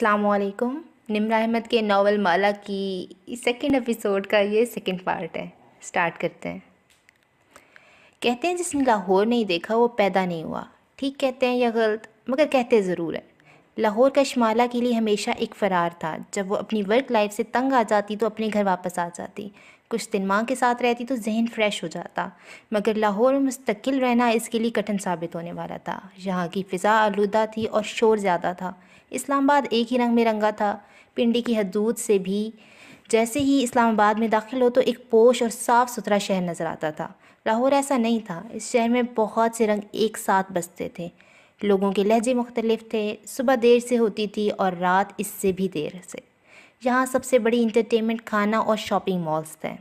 السلام علیکم۔ نمرہ احمد کے ناول مالا کی سیکنڈ ایپیسوڈ کا یہ سیکنڈ پارٹ ہے۔ سٹارٹ کرتے ہیں۔ کہتے ہیں جس نے لاہور نہیں دیکھا وہ پیدا نہیں ہوا۔ ٹھیک کہتے ہیں یا غلط؟ مگر کہتے ضرور ہے۔ لاہور کا شمالہ کے لیے ہمیشہ ایک فرار تھا۔ جب وہ اپنی ورک لائف سے تنگ آ جاتی تو اپنے گھر واپس آ جاتی، کچھ دن ماں کے ساتھ رہتی تو ذہن فریش ہو جاتا۔ مگر لاہور میں مستقل رہنا اس کے لیے کٹھن ثابت ہونے والا تھا۔ یہاں کی فضا آلودہ تھی اور شور زیادہ تھا۔ اسلام آباد ایک ہی رنگ میں رنگا تھا، پنڈی کی حدود سے بھی۔ جیسے ہی اسلام آباد میں داخل ہو تو ایک پوش اور صاف ستھرا شہر نظر آتا تھا۔ لاہور ایسا نہیں تھا۔ اس شہر میں بہت سے رنگ ایک ساتھ بستے تھے، لوگوں کے لہجے مختلف تھے، صبح دیر سے ہوتی تھی اور رات اس سے بھی دیر سے۔ یہاں سب سے بڑی انٹرٹینمنٹ کھانا اور شاپنگ مالز تھے۔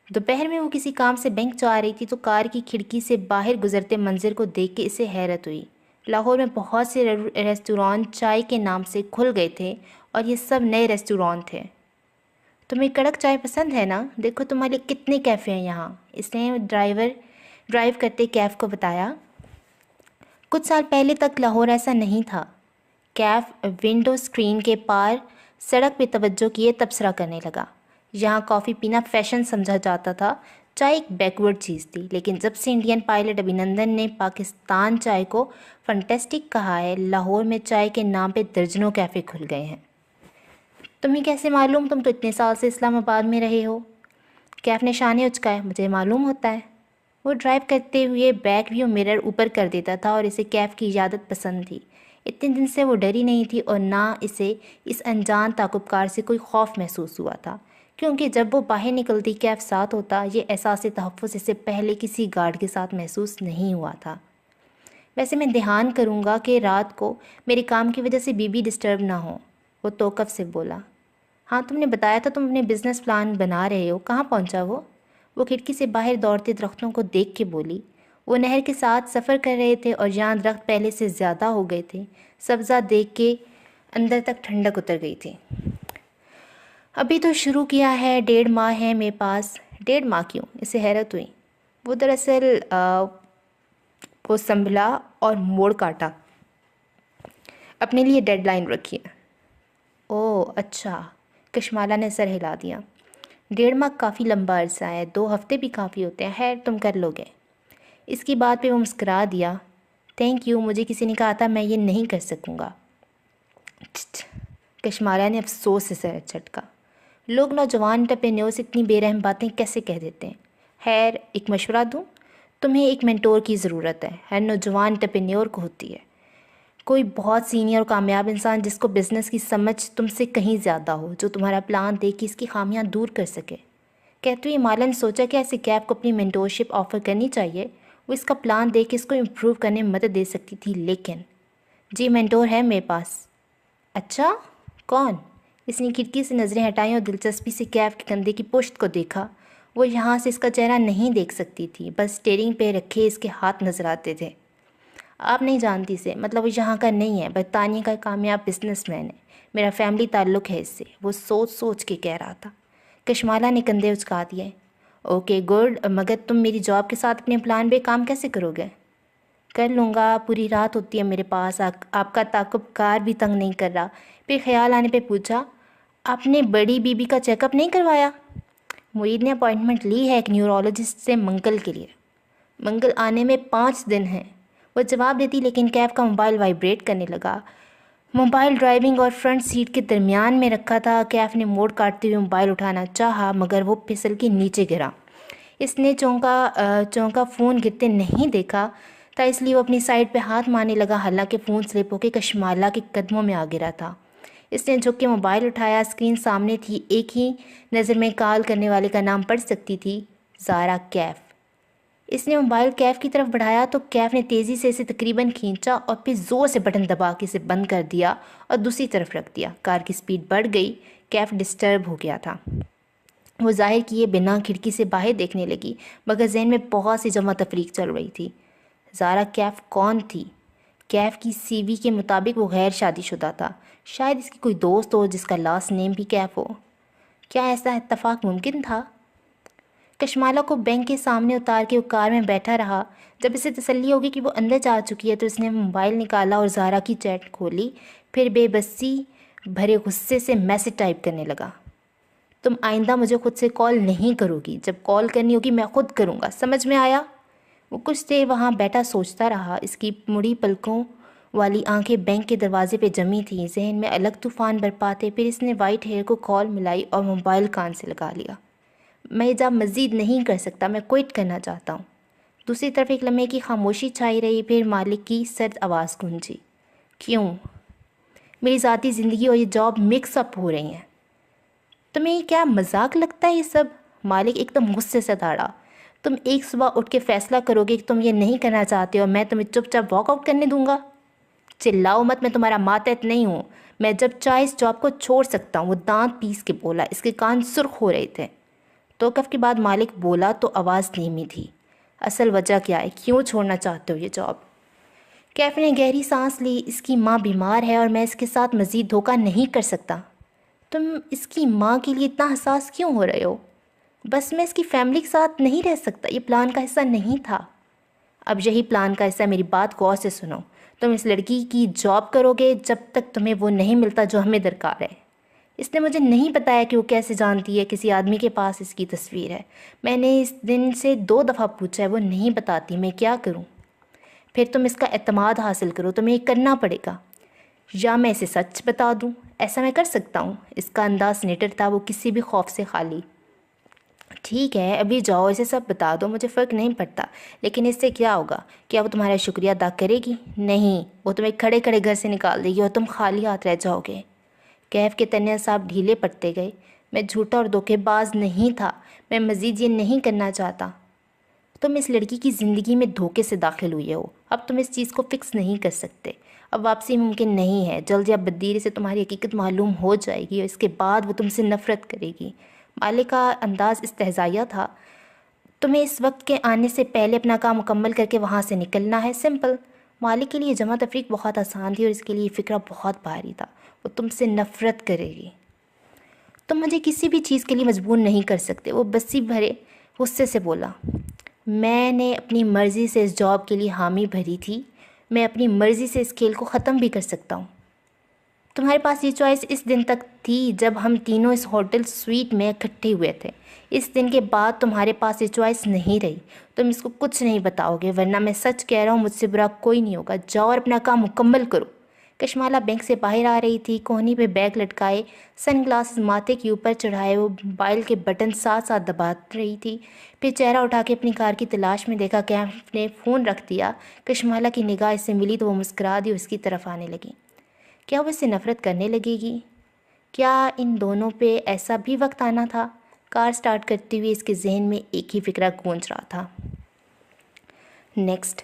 دوپہر میں وہ کسی کام سے بینک جا رہی تھی تو کار کی کھڑکی سے باہر گزرتے منظر کو دیکھ کے اسے حیرت ہوئی۔ لاہور میں بہت سے ریسٹوران چائے کے نام سے کھل گئے تھے اور یہ سب نئے ریسٹوران تھے۔ تمہیں کڑک چائے پسند ہے نا؟ دیکھو تمہارے لیے کتنے کیفے ہیں یہاں، اس نے ڈرائیو کرتے کیف کو بتایا۔ کچھ سال پہلے تک لاہور ایسا نہیں تھا۔ کیف ونڈو اسکرین کے پار سڑک پہ توجہ کیے تبصرہ کرنے لگا۔ یہاں کافی پینا فیشن سمجھا جاتا تھا، چائے ایک بیکورڈ چیز تھی، لیکن جب سے انڈین پائلٹ ابھینندن نے پاکستان چائے کو فنٹیسٹک کہا ہے، لاہور میں چائے کے نام پہ درجنوں کیفے کھل گئے ہیں۔ تمہیں کیسے معلوم؟ تم تو اتنے سال سے اسلام آباد میں رہے ہو۔ کیف نے شانے اچکائے۔ مجھے معلوم ہوتا ہے۔ وہ ڈرائیو کرتے ہوئے بیک ویو مرر اوپر کر دیتا تھا اور اسے کیف کی عیادت پسند تھی۔ اتنے دن سے وہ ڈری نہیں تھی اور نہ اسے اس انجان تعاقب کار سے کوئی خوف محسوس ہوا تھا، کیونکہ جب وہ باہر نکلتی کیف ساتھ ہوتا۔ یہ احساس تحفظ اسے پہلے کسی گارڈ کے ساتھ محسوس نہیں ہوا تھا۔ ویسے میں دھیان کروں گا کہ رات کو میرے کام کی وجہ سے بی ڈسٹرب نہ ہو، وہ توقف سے بولا۔ ہاں تم نے بتایا تھا تم اپنے بزنس پلان بنا رہے ہو، کہاں پہنچا وہ کھڑکی سے باہر دوڑتے درختوں کو دیکھ کے بولی۔ وہ نہر کے ساتھ سفر کر رہے تھے اور جہاں درخت پہلے سے زیادہ ہو گئے تھے، سبزہ دیکھ کے اندر تک ٹھنڈک اتر گئی تھی۔ ابھی تو شروع کیا ہے، 1.5 ماہ ہے میرے پاس۔ 1.5 ماہ کیوں؟ اسے حیرت ہوئی۔ وہ دراصل وہ سنبھلا اور موڑ کاٹا۔ اپنے لیے ڈیڈ لائن رکھی ہے۔ اوہ اچھا، کشمالہ نے سر ہلا دیا۔ 1.5 ماہ کافی لمبا عرصہ ہے، 2 ہفتے بھی کافی ہوتے ہیں۔ خیر تم کر لو گے۔ اس کی بات پہ وہ مسکرا دیا۔ تھینک یو، مجھے کسی نے کہا تھا میں یہ نہیں کر سکوں گا۔ کشمالہ نے افسوس سے سر جھٹکا۔ لوگ نوجوان انٹرپرینیورز اتنی بے رحم باتیں کیسے کہہ دیتے ہیں؟ خیر ایک مشورہ دوں؟ تمہیں ایک مینٹور کی ضرورت ہے، ہر نوجوان انٹرپرینیور کو ہوتی ہے۔ کوئی بہت سینئر اور کامیاب انسان جس کو بزنس کی سمجھ تم سے کہیں زیادہ ہو، جو تمہارا پلان دیکھ کے اس کی خامیاں دور کر سکے۔ کہتے ہوئے مالا نے سوچا کہ ایسے کیف کو اپنی مینٹورشپ آفر کرنی چاہیے، وہ اس کا پلان دیکھ کے اس کو امپروو کرنے میں مدد دے سکتی تھی۔ لیکن جی مینٹور ہے میرے پاس۔ اچھا کون؟ اس نے کھڑکی سے نظریں ہٹائیں اور دلچسپی سے کیف کے کندھے کی پشت کو دیکھا۔ وہ یہاں سے اس کا چہرہ نہیں دیکھ سکتی تھی، بس اسٹیئرنگ پہ رکھے اس کے ہاتھ نظر آتے تھے۔ آپ نہیں جانتی اسے، مطلب وہ یہاں کا نہیں ہے، برطانیہ کا کامیاب بزنس مین ہے، میرا فیملی تعلق ہے اس سے، وہ سوچ سوچ کے کہہ رہا تھا۔ کشمالہ نے کندھے اچکا دیے۔ اوکے گڈ، مگر تم میری جاب کے ساتھ اپنے پلان پہ کام کیسے کرو گے؟ کر لوں گا، پوری رات ہوتی ہے میرے پاس، آپ کا تعاقب کار بھی تنگ نہیں کر رہا۔ پھر خیال آنے پہ پوچھا، آپ نے بڑی بی کا چیک اپ نہیں کروایا؟ معید نے اپائنٹمنٹ لی ہے ایک نیورولوجسٹ سے منگل کے لیے۔ منگل آنے میں 5 دن ہیں، وہ جواب دیتی، لیکن کیف کا موبائل وائبریٹ کرنے لگا۔ موبائل ڈرائیونگ اور فرنٹ سیٹ کے درمیان میں رکھا تھا۔ کیف نے موڑ کاٹتے ہوئے موبائل اٹھانا چاہا مگر وہ پھسل کے نیچے گرا۔ اس نے چونکا فون گرتے نہیں دیکھا تھا، اس لیے وہ اپنی سائڈ پہ ہاتھ مارنے لگا، حالانکہ فون سلپ ہو کے کشمالہ کے قدموں میں آ گرا تھا۔ اس نے جھک کے موبائل اٹھایا، اسکرین سامنے تھی، ایک ہی نظر میں کال کرنے والے کا نام پڑھ سکتی تھی، زارا کیف۔ اس نے موبائل کیف کی طرف بڑھایا تو کیف نے تیزی سے اسے تقریباً کھینچا اور پھر زور سے بٹن دبا کے اسے بند کر دیا اور دوسری طرف رکھ دیا۔ کار کی سپیڈ بڑھ گئی، کیف ڈسٹرب ہو گیا تھا۔ وہ ظاہر کیے بنا کھڑکی سے باہر دیکھنے لگی، مگر ذہن میں بہت سی جمع تفریق چل رہی تھی۔ زارا کیف کون تھی؟ کیف کی سی وی کے مطابق وہ غیر شادی شدہ تھا، شاید اس کی کوئی دوست ہو جس کا لاسٹ نیم بھی کیف ہو۔ کیا ایسا اتفاق ممکن تھا؟ کشمالہ کو بینک کے سامنے اتار کے وہ کار میں بیٹھا رہا۔ جب اسے تسلی ہوگی کہ وہ اندر جا چکی ہے تو اس نے موبائل نکالا اور زارا کی چیٹ کھولی، پھر بے بسی بھرے غصے سے میسج ٹائپ کرنے لگا۔ تم آئندہ مجھے خود سے کال نہیں کرو گی، جب کال کرنی ہوگی میں خود کروں گا، سمجھ میں آیا؟ وہ کچھ دیر وہاں بیٹھا سوچتا رہا۔ اس کی مڑی پلکوں والی آنکھیں بینک کے دروازے پہ جمی تھیں، ذہن میں الگ طوفان برپا تھے۔ پھر اس نے وائٹ ہیئر کو کال ملائی اور موبائل کان سے لگا لیا۔ میں جب مزید نہیں کر سکتا، میں کوئٹ کرنا چاہتا ہوں۔ دوسری طرف ایک لمحے کی خاموشی چھائی رہی، پھر مالک کی سرد آواز گونجی، کیوں؟ میری ذاتی زندگی اور یہ جاب مکس اپ ہو رہی ہیں۔ تمہیں یہ کیا مذاق لگتا ہے یہ سب؟ مالک ایک دم غصے سے دھاڑا۔ تم ایک صبح اٹھ کے فیصلہ کرو گے کہ تم یہ نہیں کرنا چاہتے ہو، میں تمہیں چپ چاپ واک آؤٹ کرنے دوں گا؟ چلاؤ مت، میں تمہارا ماتحت نہیں ہوں۔ میں جب چاہے اس جاب کو چھوڑ سکتا ہوں۔ وہ دانت پیس کے بولا، اس کے کان سرخ ہو رہے تھے۔ توقف کے بعد مالک بولا تو آواز دھیمی تھی، اصل وجہ کیا ہے؟ کیوں چھوڑنا چاہتے ہو یہ جاب؟ کیف نے گہری سانس لی۔ اس کی ماں بیمار ہے اور میں اس کے ساتھ مزید دھوکہ نہیں کر سکتا۔ تم اس کی ماں کے لیے اتنا حساس کیوں ہو رہے ہو؟ بس میں اس کی فیملی کے ساتھ نہیں رہ سکتا، یہ پلان کا حصہ نہیں تھا۔ اب یہی پلان کا حصہ، میری بات غور سے سنو۔ تم اس لڑکی کی جاب کرو گے جب تک تمہیں وہ نہیں ملتا جو ہمیں درکار ہے۔ اس نے مجھے نہیں بتایا کہ وہ کیسے جانتی ہے کسی آدمی کے پاس اس کی تصویر ہے۔ میں نے اس دن سے 2 دفعہ پوچھا ہے، وہ نہیں بتاتی، میں کیا کروں؟ پھر تم اس کا اعتماد حاصل کرو، تمہیں یہ کرنا پڑے گا۔ یا میں اسے سچ بتا دوں، ایسا میں کر سکتا ہوں۔ اس کا انداز سینیٹر تھا، وہ کسی بھی خوف سے خالی۔ ٹھیک ہے، ابھی جاؤ، اسے سب بتا دو، مجھے فرق نہیں پڑتا۔ لیکن اس سے کیا ہوگا؟ کیا وہ تمہارا شکریہ ادا کرے گی؟ نہیں، وہ تمہیں کھڑے کھڑے گھر سے نکال دے گی اور تم خالی ہاتھ رہ جاؤ گے۔ کیف کے تنے صاحب ڈھیلے پڑتے گئے۔ میں جھوٹا اور دھوکے باز نہیں تھا، میں مزید یہ نہیں کرنا چاہتا۔ تم اس لڑکی کی زندگی میں دھوکے سے داخل ہوئے ہو، اب تم اس چیز کو فکس نہیں کر سکتے۔ اب واپسی ممکن نہیں ہے، جلد یا بددیری سے تمہاری حقیقت معلوم ہو جائے گی اور اس کے بعد وہ تم سے نفرت کرے گی۔ مالک کا انداز استہزائیہ تھا۔ تمہیں اس وقت کے آنے سے پہلے اپنا کام مکمل کر کے وہاں سے نکلنا ہے، سمپل۔ مالک کے لیے جمع تفریق بہت آسان تھی اور اس کے لیے فکرہ بہت بھاری تھا۔ وہ تم سے نفرت کرے گی۔ تم مجھے کسی بھی چیز کے لیے مجبور نہیں کر سکتے، وہ بسی بھرے غصے سے بولا۔ میں نے اپنی مرضی سے اس جاب کے لیے حامی بھری تھی، میں اپنی مرضی سے اس کھیل کو ختم بھی کر سکتا ہوں۔ تمہارے پاس یہ چوائس اس دن تک تھی جب ہم تینوں اس ہوٹل سویٹ میں اکٹھے ہوئے تھے۔ اس دن کے بعد تمہارے پاس یہ چوائس نہیں رہی۔ تم اس کو کچھ نہیں بتاؤ گے، ورنہ میں سچ کہہ رہا ہوں، مجھ سے برا کوئی نہیں ہوگا۔ جاؤ اور اپنا کام مکمل کرو۔ کشمالہ بینک سے باہر آ رہی تھی، کوہنی پہ بیگ لٹکائے، سن گلاسز ماتھے کے اوپر چڑھائے، وہ موبائل کے بٹن ساتھ ساتھ دبا رہی تھی۔ پھر چہرہ اٹھا کے اپنی کار کی تلاش میں دیکھا، کیف نے فون رکھ دیا۔ کشمالہ کی نگاہ اس سے ملی تو وہ مسکرا دی اور اس کی طرف آنے لگی۔ کیا وہ اس سے نفرت کرنے لگے گی؟ کیا ان دونوں پہ ایسا بھی وقت آنا تھا؟ کار سٹارٹ کرتے ہوئے اس کے ذہن میں ایک ہی فکرہ گونج رہا تھا۔ نیکسٹ۔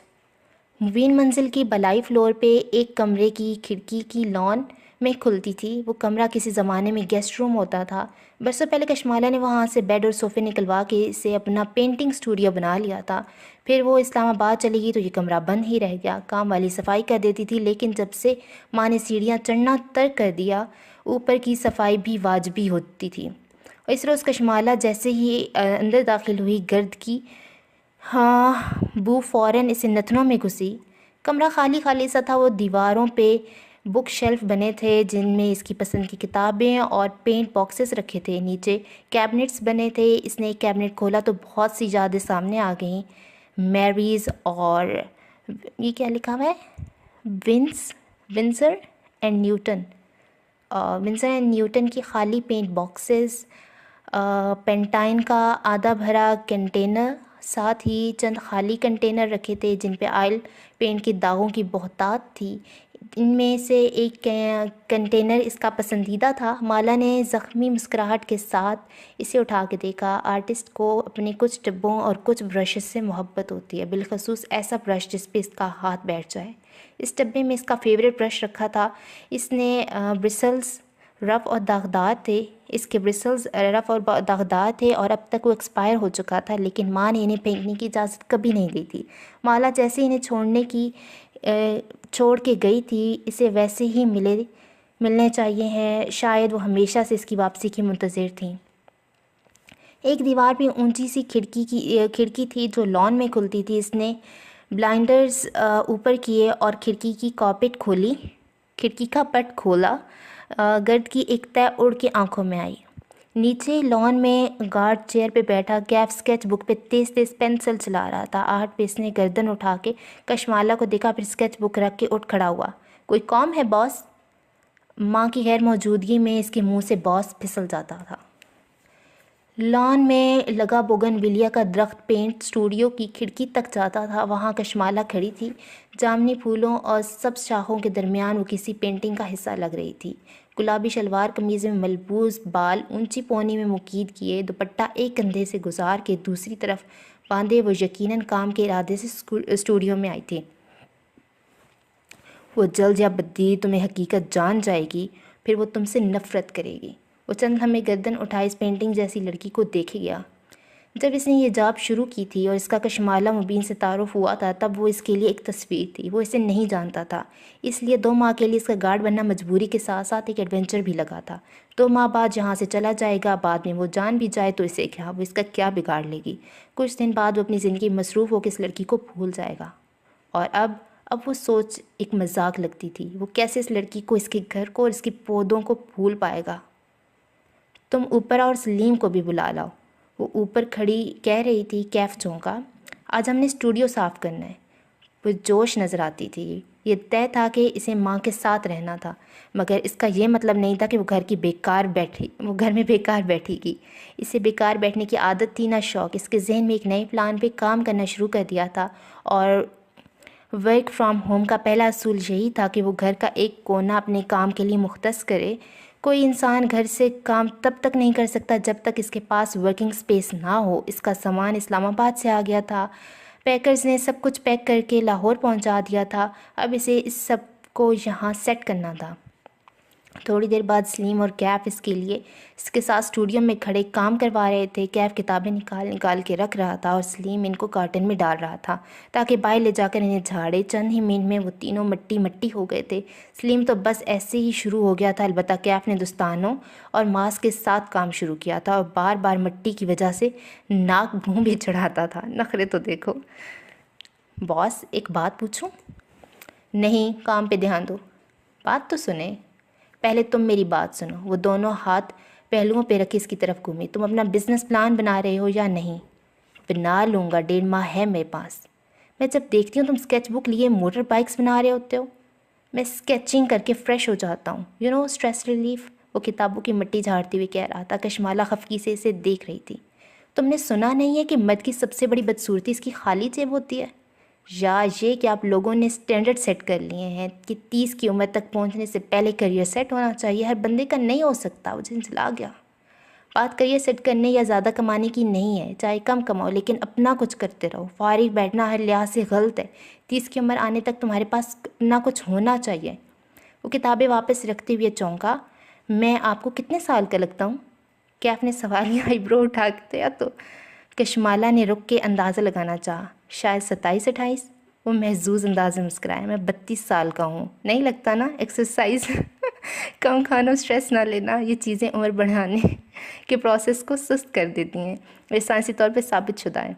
مبین منزل کی بالائی فلور پہ ایک کمرے کی کھڑکی کی لان میں کھلتی تھی۔ وہ کمرہ کسی زمانے میں گیسٹ روم ہوتا تھا۔ برسوں پہلے کشمالہ نے وہاں سے بیڈ اور صوفے نکلوا کے اسے اپنا پینٹنگ اسٹوڈیو بنا لیا تھا۔ پھر وہ اسلام آباد چلی گئی تو یہ کمرہ بند ہی رہ گیا۔ کام والی صفائی کر دیتی تھی، لیکن جب سے ماں نے سیڑھیاں چڑھنا ترک کر دیا، اوپر کی صفائی بھی واجبی ہوتی تھی۔ اور اس روز کشمالہ جیسے ہی اندر داخل ہوئی، گرد کی بو فوراً اسے نتنوں میں گھسی۔ کمرہ خالی خالی سا تھا۔ وہ دیواروں پہ بک شیلف بنے تھے جن میں اس کی پسند کی کتابیں اور پینٹ باکسز رکھے تھے۔ نیچے کیبنٹس بنے تھے۔ اس نے ایک کیبنٹ کھولا تو بہت سی یادیں سامنے آ گئیں۔ میریز اور یہ کیا لکھا ہوا ہے، Windsor and Newton, Windsor and Newton کی خالی پینٹ باکسز، پینٹائن کا آدھا بھرا کنٹینر، ساتھ ہی چند خالی کنٹینر رکھے تھے جن پہ آئل پینٹ کے داغوں کی بہتات تھی۔ ان میں سے ایک کنٹینر اس کا پسندیدہ تھا۔ مالا نے زخمی مسکراہٹ کے ساتھ اسے اٹھا کے دیکھا۔ آرٹسٹ کو اپنے کچھ ڈبوں اور کچھ برشز سے محبت ہوتی ہے، بالخصوص ایسا برش جس پہ اس کا ہاتھ بیٹھ جائے۔ اس ڈبے میں اس کا فیوریٹ برش رکھا تھا۔ اس نے برسلز رف اور داغدار تھے، اس کے برسلز رف اور داغدار تھے اور اب تک وہ ایکسپائر ہو چکا تھا، لیکن ماں نے انہیں پھینکنے کی اجازت کبھی نہیں دی تھی۔ مالا جیسے انہیں چھوڑ کے گئی تھی، اسے ویسے ہی ملنے چاہیے ہیں، شاید وہ ہمیشہ سے اس کی واپسی کی منتظر تھیں۔ ایک دیوار پہ اونچی سی کھڑکی تھی جو لان میں کھلتی تھی۔ اس نے بلائنڈرز اوپر کیے اور کھڑکی کی کاپٹ کھولی، کھڑکی کا پٹ کھولا۔ گرد کی ایک تہ اڑ کے آنکھوں میں آئی۔ نیچے لان میں گارڈ چیئر پہ بیٹھا کیف اسکیچ بک پہ تیز تیز پینسل چلا رہا تھا۔ آہٹ پہ اس نے گردن اٹھا کے کشمالہ کو دیکھا، پھر اسکیچ بک رکھ کے اٹھ کھڑا ہوا۔ کوئی کام ہے باس؟ ماں کی غیر موجودگی میں اس کے منہ سے باس پھسل جاتا تھا۔ لان میں لگا بوگن ویلیا کا درخت پینٹ اسٹوڈیو کی کھڑکی تک جاتا تھا۔ وہاں کشمالہ کھڑی تھی، جامنی پھولوں اور سبز شاخوں کے درمیان وہ کسی پینٹنگ کا حصہ لگ رہی تھی۔ گلابی شلوار قمیض میں ملبوس، بال اونچی پونی میں مقید کیے، دوپٹہ ایک کندھے سے گزار کے دوسری طرف باندھے، وہ یقیناً کام کے ارادے سے اسٹوڈیو میں آئی تھی۔ وہ جلد یا بددیری تمہیں حقیقت جان جائے گی، پھر وہ تم سے نفرت کرے گی۔ وہ چند لمحے گردن اٹھائے اس پینٹنگ جیسی لڑکی کو دیکھے گیا۔ جب اس نے یہ جاب شروع کی تھی اور اس کا کشمالہ مبین سے تعارف ہوا تھا، تب وہ اس کے لیے ایک تصویر تھی۔ وہ اسے نہیں جانتا تھا، اس لیے 2 ماہ کے لیے اس کا گارڈ بننا مجبوری کے ساتھ ساتھ ایک ایڈونچر بھی لگا تھا۔ 2 ماہ بعد یہاں سے چلا جائے گا، بعد میں وہ جان بھی جائے تو اسے کیا، وہ اس کا کیا بگاڑ لے گی۔ کچھ دن بعد وہ اپنی زندگی مصروف ہو کے اس لڑکی کو بھول جائے گا۔ اور اب وہ سوچ ایک مذاق لگتی تھی۔ وہ کیسے اس لڑکی کو، اس کے گھر کو اور اس کے پودوں کو بھول پائے گا؟ تم اوپر آؤ اور سلیم کو بھی بلا لاؤ، وہ اوپر کھڑی کہہ رہی تھی۔ کیف چونکا۔ آج ہم نے اسٹوڈیو صاف کرنا ہے۔ وہ جوش نظر آتی تھی۔ یہ طے تھا کہ اسے ماں کے ساتھ رہنا تھا، مگر اس کا یہ مطلب نہیں تھا کہ وہ گھر میں بیکار بیٹھے گی۔ اسے بیکار بیٹھنے کی عادت تھی، نہ شوق۔ اس کے ذہن میں ایک نئے پلان پہ کام کرنا شروع کر دیا تھا، اور ورک فرام ہوم کا پہلا اصول یہی تھا کہ وہ گھر کا ایک کونا اپنے کام کے لیے مختص کرے۔ کوئی انسان گھر سے کام تب تک نہیں کر سکتا جب تک اس کے پاس ورکنگ سپیس نہ ہو۔ اس کا سامان اسلام آباد سے آ گیا تھا، پیکرز نے سب کچھ پیک کر کے لاہور پہنچا دیا تھا، اب اسے اس سب کو یہاں سیٹ کرنا تھا۔ تھوڑی دیر بعد سلیم اور کیف اس کے ساتھ اسٹوڈیو میں کھڑے کام کروا رہے تھے۔ کیف کتابیں نکال کے رکھ رہا تھا اور سلیم ان کو کارٹن میں ڈال رہا تھا تاکہ باہر لے جا کر انہیں جھاڑے۔ چند ہی منٹ میں وہ تینوں مٹی ہو گئے تھے۔ سلیم تو بس ایسے ہی شروع ہو گیا تھا، البتہ کیف نے دستانوں اور ماسک کے ساتھ کام شروع کیا تھا اور بار بار مٹی کی وجہ سے ناک منہ بھی چڑھاتا تھا۔ نخرے تو دیکھو۔ باس ایک بات پوچھوں؟ نہیں، کام پہ دھیان دو۔ بات تو سنیں۔ پہلے تم میری بات سنو۔ وہ دونوں ہاتھ پہلوؤں پہ رکھے اس کی طرف گھومی۔ تم اپنا بزنس پلان بنا رہے ہو یا نہیں؟ بنا لوں گا، 1.5 ماہ ہے میرے پاس۔ میں جب دیکھتی ہوں تم اسکیچ بک لیے موٹر بائکس بنا رہے ہوتے ہو، میں اسکیچنگ کر کے فریش ہو جاتا ہوں، اسٹریس ریلیف۔ وہ کتابوں کی مٹی جھاڑتے ہوئے کہہ رہا تھا۔ کشمالہ خفگی سے اسے دیکھ رہی تھی۔ تم نے سنا نہیں ہے کہ مرد کی سب سے بڑی بدصورتی اس کی خالی جیب ہوتی ہے؟ یا یہ کہ آپ لوگوں نے اسٹینڈرڈ سیٹ کر لیے ہیں کہ 30 کی عمر تک پہنچنے سے پہلے کریئر سیٹ ہونا چاہیے؟ ہر بندے کا نہیں ہو سکتا۔ وہ جھنجھلا گیا۔ بات کریئر سیٹ کرنے یا زیادہ کمانے کی نہیں ہے، چاہے کم کماؤ لیکن اپنا کچھ کرتے رہو۔ فارغ بیٹھنا ہر لحاظ سے غلط ہے۔ 30 کی عمر آنے تک تمہارے پاس اپنا کچھ ہونا چاہیے۔ وہ کتابیں واپس رکھتے ہوئے چونکا۔ میں آپ کو کتنے سال کا لگتا ہوں؟ کیف نے سوالیہ آئی برو اٹھا کے دیا تو کشمالہ نے رک کے اندازہ لگانا چاہا۔ شاید 27-28۔ وہ محظوظ انداز میں مسکرایا۔ میں 32 سال کا ہوں۔ نہیں لگتا نا؟ ایکسرسائز کم کھانا، اسٹریس نہ لینا، یہ چیزیں عمر بڑھانے کے پروسیس کو سست کر دیتی ہیں۔ یہ سائنسی طور پہ ثابت شدہ ہے۔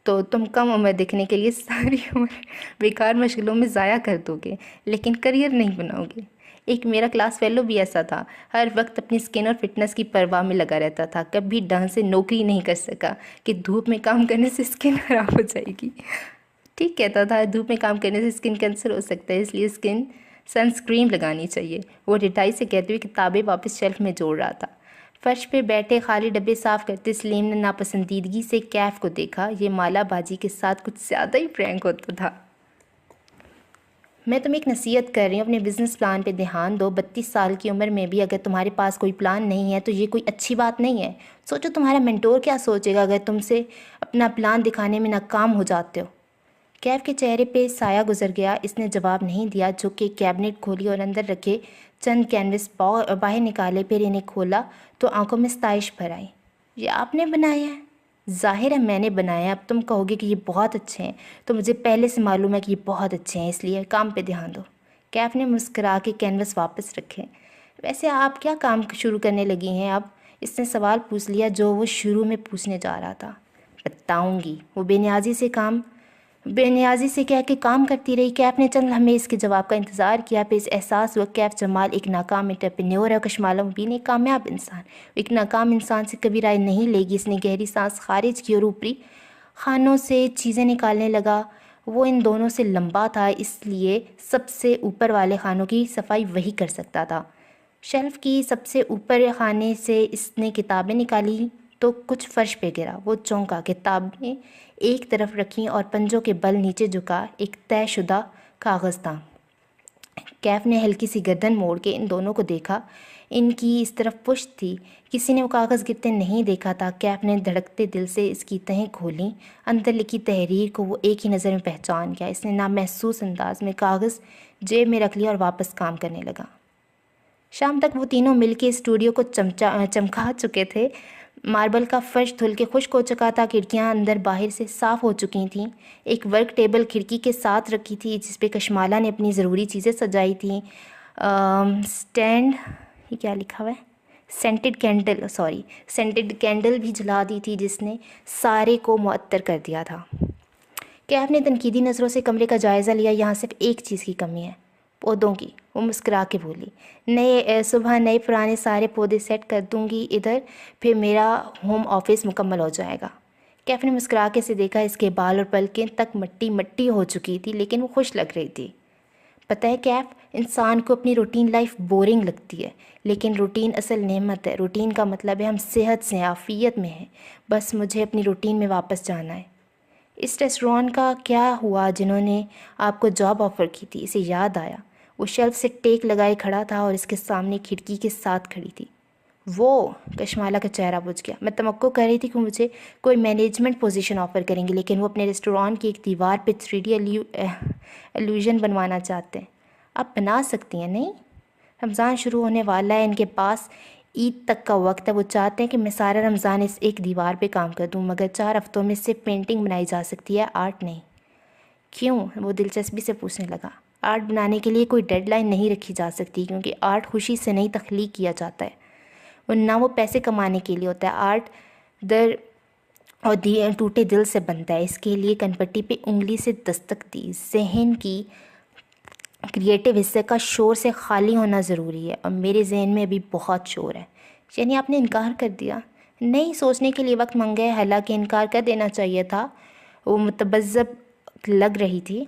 تو تم کم عمر دکھنے کے لیے ساری عمر بیکار مشغلوں میں ضائع کر دو گے لیکن کریئر نہیں بناؤ گے۔ ایک میرا کلاس فیلو بھی ایسا تھا، ہر وقت اپنی سکن اور فٹنس کی پرواہ میں لگا رہتا تھا، کبھی ڈھنگ سے نوکری نہیں کر سکا کہ دھوپ میں کام کرنے سے سکن خراب ہو جائے گی۔ ٹھیک کہتا تھا، دھوپ میں کام کرنے سے سکن کینسر ہو سکتا ہے، اس لیے سن اسکرین لگانی چاہیے۔ وہ ڈٹائی سے کہتے ہوئے کتابیں واپس شیلف میں جوڑ رہا تھا۔ فرش پہ بیٹھے خالی ڈبے صاف کرتے سلیم نے ناپسندیدگی سے کیف کو دیکھا۔ یہ مالا باجی کے ساتھ کچھ زیادہ ہی فرینک ہوتا تھا۔ میں تمہیں ایک نصیحت کر رہی ہوں، اپنے بزنس پلان پہ دھیان دو۔ 32 سال کی عمر میں بھی اگر تمہارے پاس کوئی پلان نہیں ہے تو یہ کوئی اچھی بات نہیں ہے۔ سوچو تمہارا مینٹور کیا سوچے گا اگر تم سے اپنا پلان دکھانے میں ناکام ہو جاتے ہو۔ کیف کے چہرے پہ سایہ گزر گیا۔ اس نے جواب نہیں دیا۔ جھک کے کیبنٹ کھولی اور اندر رکھے چند کینوس باہر نکالے، پھر انہیں کھولا تو آنکھوں میں ستائش بھر آئی۔ یہ آپ نے بنایا ہے؟ ظاہر ہے میں نے بنایا ہے۔ اب تم کہو گے کہ یہ بہت اچھے ہیں، تو مجھے پہلے سے معلوم ہے کہ یہ بہت اچھے ہیں، اس لیے کام پہ دھیان دو۔ کیف نے مسکرا کے کینوس واپس رکھے۔ ویسے آپ کیا کام شروع کرنے لگی ہیں اب؟ اس نے سوال پوچھ لیا جو وہ شروع میں پوچھنے جا رہا تھا۔ بتاؤں گی، وہ بے نیازی سے کہہ کے کام کرتی رہی۔ کیف نے چند لمحے اس کے جواب کا انتظار کیا، پھر اس احساس ہوا کیف جمال ایک ناکام انٹرپرینیور ہے اور کشمالہ مبین ایک کامیاب انسان۔ وہ ایک ناکام انسان سے کبھی رائے نہیں لے گی۔ اس نے گہری سانس خارج کی اور اوپری خانوں سے چیزیں نکالنے لگا۔ وہ ان دونوں سے لمبا تھا، اس لیے سب سے اوپر والے خانوں کی صفائی وہی کر سکتا تھا۔ شیلف کی سب سے اوپر خانے سے اس نے کتابیں نکالی تو کچھ فرش پہ گرا۔ وہ چونکا، کتابیں ایک طرف رکھیں اور پنجوں کے بل نیچے جھکا۔ ایک طے شدہ کاغذ تھا۔ کیف نے ہلکی سی گردن موڑ کے ان دونوں کو دیکھا۔ ان کی اس طرف پشت تھی، کسی نے وہ کاغذ گرتے نہیں دیکھا تھا۔ کیف نے دھڑکتے دل سے اس کی تہیں کھولیں۔ اندر لکھی تحریر کو وہ ایک ہی نظر میں پہچان گیا۔ اس نے نامحسوس انداز میں کاغذ جیب میں رکھ لیا اور واپس کام کرنے لگا۔ شام تک وہ تینوں مل کے اسٹوڈیو کو چمکا چکے تھے۔ ماربل کا فرش دھل کے خشک ہو چکا تھا، کھڑکیاں اندر باہر سے صاف ہو چکی تھیں۔ ایک ورک ٹیبل کھڑکی کے ساتھ رکھی تھی جس پہ کشمالہ نے اپنی ضروری چیزیں سجائی تھیں۔ یہ کیا لکھا ہوا ہے، سینٹڈ کینڈل بھی جلا دی تھی جس نے سارے کو معطر کر دیا تھا۔ کیف نے تنقیدی نظروں سے کمرے کا جائزہ لیا۔ یہاں صرف ایک چیز کی کمی ہے، پودوں کی۔ وہ مسکرا کے بولی، صبح نئے پرانے سارے پودے سیٹ کر دوں گی ادھر، پھر میرا ہوم آفس مکمل ہو جائے گا۔ کیف نے مسکرا کے اسے دیکھا۔ اس کے بال اور پلکیں تک مٹی ہو چکی تھی لیکن وہ خوش لگ رہی تھی۔ پتہ ہے کیف، انسان کو اپنی روٹین لائف بورنگ لگتی ہے، لیکن روٹین اصل نعمت ہے۔ روٹین کا مطلب ہے ہم صحت سے عافیت میں ہیں۔ بس مجھے اپنی روٹین میں واپس جانا ہے۔ اس ریسٹوران کا کیا ہوا جنہوں نے آپ کو جاب آفر کی تھی؟ اسے یاد آیا۔ وہ شیلف سے ٹیک لگائے کھڑا تھا اور اس کے سامنے کھڑکی کے ساتھ کھڑی تھی۔ وہ کشمالہ کا چہرہ بجھ گیا۔ میں توقع کر رہی تھی کہ مجھے کوئی مینجمنٹ پوزیشن آفر کریں گے، لیکن وہ اپنے ریسٹوران کی ایک دیوار پہ 3D ایلیوژن بنوانا چاہتے ہیں۔ آپ بنا سکتی ہیں نہیں؟ رمضان شروع ہونے والا ہے، ان کے پاس عید تک کا وقت ہے۔ وہ چاہتے ہیں کہ میں سارا رمضان اس ایک دیوار پہ کام کر دوں، مگر 4 ہفتوں میں صرف پینٹنگ بنائی جا سکتی ہے، آرٹ نہیں۔ کیوں؟ وہ دلچسپی سے پوچھنے لگا۔ آرٹ بنانے کے لیے کوئی ڈیڈ لائن نہیں رکھی جا سکتی، کیونکہ آرٹ خوشی سے نہیں تخلیق کیا جاتا ہے، نہ وہ پیسے کمانے کے لیے ہوتا ہے۔ آرٹ اور ٹوٹے دل سے بنتا ہے۔ اس کے لیے کنپٹی پہ انگلی سے دستک دی۔ ذہن کی کریٹو حصے کا شور سے خالی ہونا ضروری ہے، اور میرے ذہن میں ابھی بہت شور ہے۔ یعنی آپ نے انکار کر دیا؟ نہیں، سوچنے کے لیے وقت مانگا ہے، حالانکہ انکار کر دینا چاہیے تھا۔ وہ متبذب لگ رہی تھی۔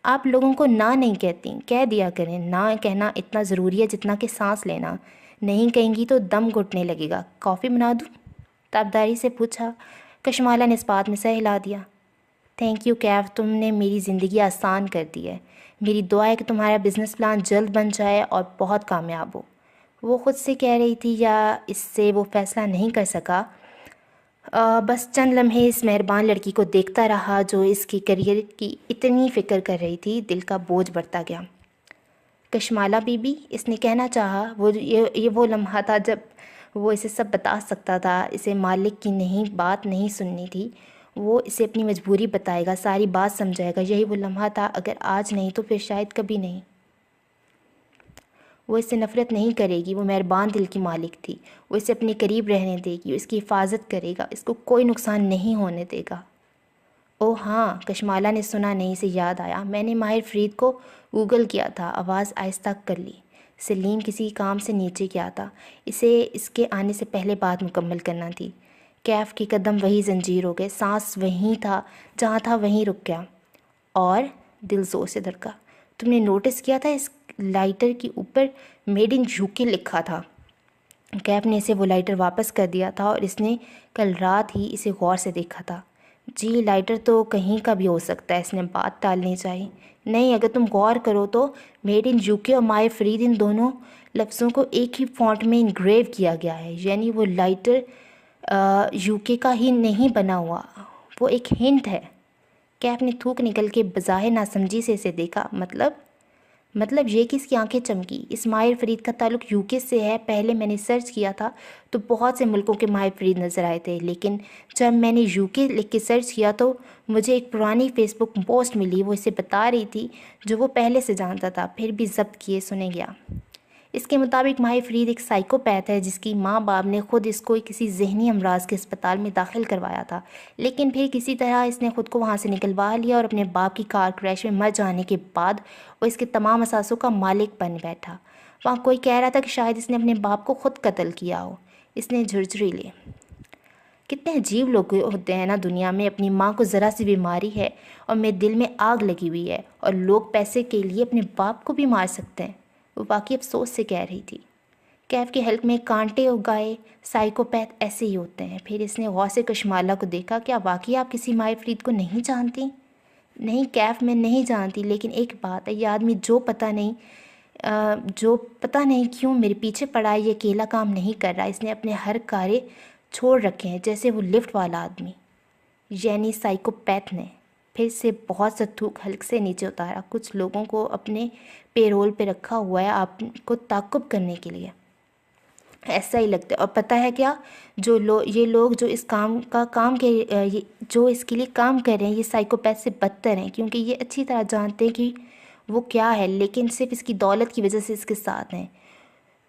آپ لوگوں کو نہ نہیں کہتی، کہہ دیا کریں۔ نہ کہنا اتنا ضروری ہے جتنا کہ سانس لینا۔ نہیں کہیں گی تو دم گھٹنے لگے گا۔ کافی بنا دوں؟ تابداری سے پوچھا۔ کشمالہ نے اس بات میں سر ہلا دیا۔ تھینک یو کیف، تم نے میری زندگی آسان کر دی ہے۔ میری دعا ہے کہ تمہارا بزنس پلان جلد بن جائے اور بہت کامیاب ہو۔ وہ خود سے کہہ رہی تھی یا اس سے وہ فیصلہ نہیں کر سکا۔ بس چند لمحے اس مہربان لڑکی کو دیکھتا رہا جو اس کی کیریئر کی اتنی فکر کر رہی تھی۔ دل کا بوجھ بڑھتا گیا۔ کشمالہ بی بی، اس نے کہنا چاہا۔ یہ وہ لمحہ تھا جب وہ اسے سب بتا سکتا تھا۔ اسے مالک کی بات نہیں سننی تھی۔ وہ اسے اپنی مجبوری بتائے گا، ساری بات سمجھائے گا۔ یہی وہ لمحہ تھا، اگر آج نہیں تو پھر شاید کبھی نہیں۔ وہ اس سے نفرت نہیں کرے گی، وہ مہربان دل کی مالک تھی۔ وہ اسے اپنے قریب رہنے دے گی، اس کی حفاظت کرے گا، اس کو کوئی نقصان نہیں ہونے دے گا۔ او ہاں، کشمالہ نے سنا نہیں، اسے یاد آیا۔ میں نے ماہر فرید کو گوگل کیا تھا۔ آواز آہستہ کر لی۔ سلیم کسی کام سے نیچے گیا تھا، اسے اس کے آنے سے پہلے بات مکمل کرنا تھی۔ کیف کے قدم وہی زنجیر ہو گئے، سانس وہیں تھا جہاں تھا وہیں رک گیا، اور دل زور سے دھڑکا۔ تم نے نوٹس کیا تھا اس لائٹر کے اوپر میڈ ان UK لکھا تھا؟ کیف نے اسے وہ لائٹر واپس کر دیا تھا، اور اس نے کل رات ہی اسے غور سے دیکھا تھا۔ جی، لائٹر تو کہیں کا بھی ہو سکتا ہے، اس نے بات ٹالنی چاہی۔ نہیں، اگر تم غور کرو تو میڈ ان UK اور ماہر فرید ان دونوں لفظوں کو ایک ہی فونٹ میں انگریو کیا گیا ہے۔ یعنی وہ لائٹر UK کا ہی نہیں بنا ہوا، وہ ایک ہنٹ ہے۔ کیف نے تھوک نکل کے بظاہر ناسمجھی سے اسے دیکھا۔ مطلب یہ کہ اس کی آنکھیں چمکی۔ اس ماہر فرید کا تعلق UK سے ہے۔ پہلے میں نے سرچ کیا تھا تو بہت سے ملکوں کے ماہر فرید نظر آئے تھے، لیکن جب میں نے UK لکھ کے سرچ کیا تو مجھے ایک پرانی فیس بک پوسٹ ملی۔ وہ اسے بتا رہی تھی جو وہ پہلے سے جانتا تھا، پھر بھی ضبط کیے سنے گیا۔ اس کے مطابق ماہی فرید ایک سائیکوپیتھ ہے جس کی ماں باپ نے خود اس کو کسی ذہنی امراض کے اسپتال میں داخل کروایا تھا، لیکن پھر کسی طرح اس نے خود کو وہاں سے نکلوا لیا اور اپنے باپ کی کار کریش میں مر جانے کے بعد وہ اس کے تمام اثاثوں کا مالک بن بیٹھا۔ وہاں کوئی کہہ رہا تھا کہ شاید اس نے اپنے باپ کو خود قتل کیا ہو۔ اس نے جھرجھری لی۔ کتنے عجیب لوگ ہوتے ہیں نا دنیا میں، اپنی ماں کو ذرا سی بیماری ہے اور میرے دل میں آگ لگی ہوئی ہے اور لوگ پیسے کے لیے اپنے باپ کو بھی مار سکتے ہیں۔ وہ واقعی افسوس سے کہہ رہی تھی۔ کیف کے حلق میں کانٹے اگائے۔ سائیکوپیتھ ایسے ہی ہوتے ہیں۔ پھر اس نے غور سے کشمالہ کو دیکھا۔ کیا واقعی آپ کسی ماہی فرید کو نہیں جانتی؟ نہیں کیف، میں نہیں جانتی، لیکن ایک بات ہے، یہ آدمی جو پتہ نہیں کیوں میرے پیچھے پڑا ہے، یہ اکیلا کام نہیں کر رہا، اس نے اپنے ہر کارے چھوڑ رکھے ہیں، جیسے وہ لفٹ والا آدمی، یعنی سائیکوپیتھ نے۔ پھر سے بہت سا تھوک حلق سے نیچے اتارا۔ کچھ لوگوں کو اپنے پے رول پہ رکھا ہوا ہے آپ کو تعقب کرنے کے لیے، ایسا ہی لگتا ہے۔ اور پتہ ہے کیا، یہ لوگ جو اس کام کا جو اس کے لیے کام کر رہے ہیں، یہ سائیکوپیتھ سے بدتر ہیں، کیونکہ یہ اچھی طرح جانتے ہیں کہ وہ کیا ہے، لیکن صرف اس کی دولت کی وجہ سے اس کے ساتھ ہیں۔